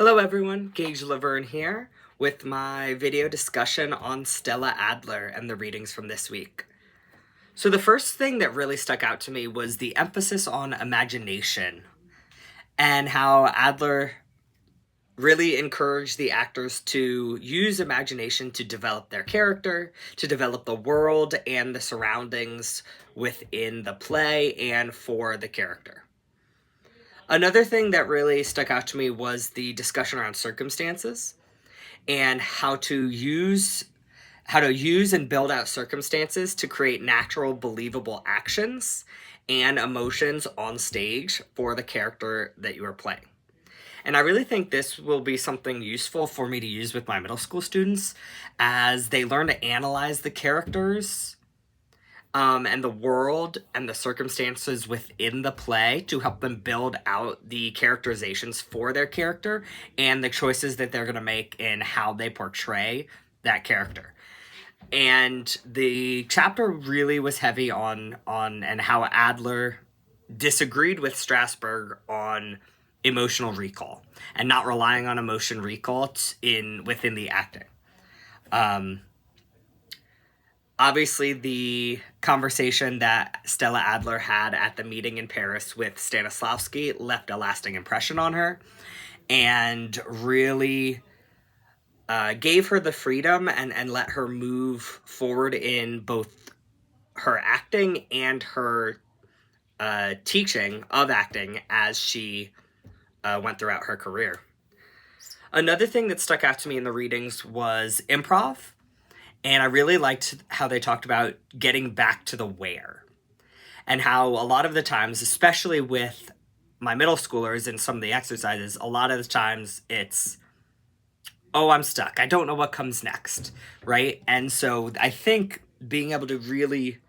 Hello everyone, Gage Laverne here with my video discussion on Stella Adler and the readings from this week. So the first thing that really stuck out to me was the emphasis on imagination and how Adler really encouraged the actors to use imagination to develop their character, to develop the world and the surroundings within the play and for the character. Another thing that really stuck out to me was the discussion around circumstances and how to use and build out circumstances to create natural, believable actions and emotions on stage for the character that you are playing. And I really think this will be something useful for me to use with my middle school students as they learn to analyze the characters and the world and the circumstances within the play to help them build out the characterizations for their character and the choices that they're going to make in how they portray that character. And the chapter really was heavy on and how Adler disagreed with Strasberg on emotional recall and not relying on emotion recall within the acting. Obviously, the conversation that Stella Adler had at the meeting in Paris with Stanislavski left a lasting impression on her and really gave her the freedom and let her move forward in both her acting and her teaching of acting as she went throughout her career. Another thing that stuck out to me in the readings was improv. And I really liked how they talked about getting back to the where. And how a lot of the times, especially with my middle schoolers and some of the exercises, a lot of the times it's, oh, I'm stuck. I don't know what comes next, right? And so I think being able to really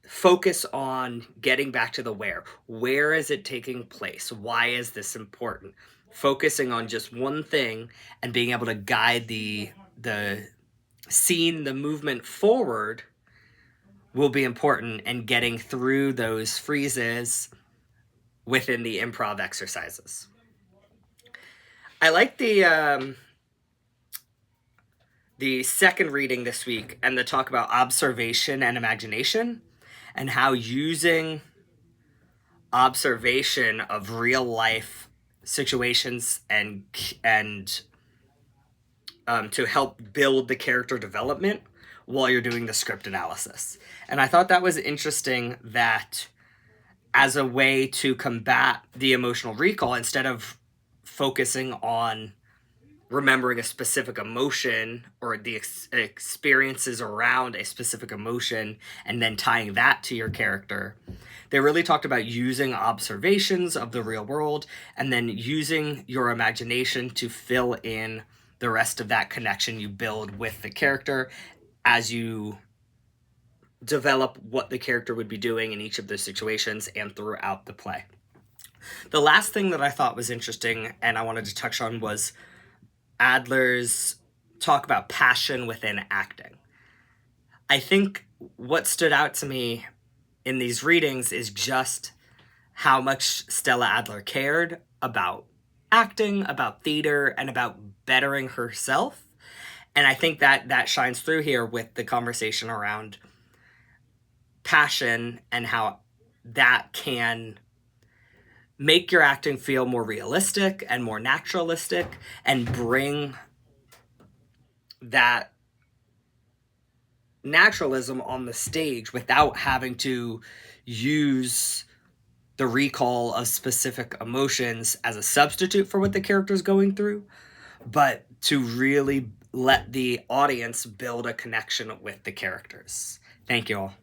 focus on getting back to the where. Where is it taking place? Why is this important? Focusing on just one thing and being able to guide the scene, the movement forward will be important in getting through those freezes within the improv exercises. I like the second reading this week and the talk about observation and imagination and how using observation of real life situations and to help build the character development while you're doing the script analysis. And I thought that was interesting that as a way to combat the emotional recall, instead of focusing on remembering a specific emotion or the experiences around a specific emotion and then tying that to your character, they really talked about using observations of the real world and then using your imagination to fill in the rest of that connection you build with the character as you develop what the character would be doing in each of those situations and throughout the play. The last thing that I thought was interesting and I wanted to touch on was Adler's talk about passion within acting. I think what stood out to me in these readings is just how much Stella Adler cared about acting, about theater, and about bettering herself. And I think that shines through here with the conversation around passion and how that can make your acting feel more realistic and more naturalistic and bring that naturalism on the stage without having to use the recall of specific emotions as a substitute for what the character's going through, but to really let the audience build a connection with the characters. Thank you all.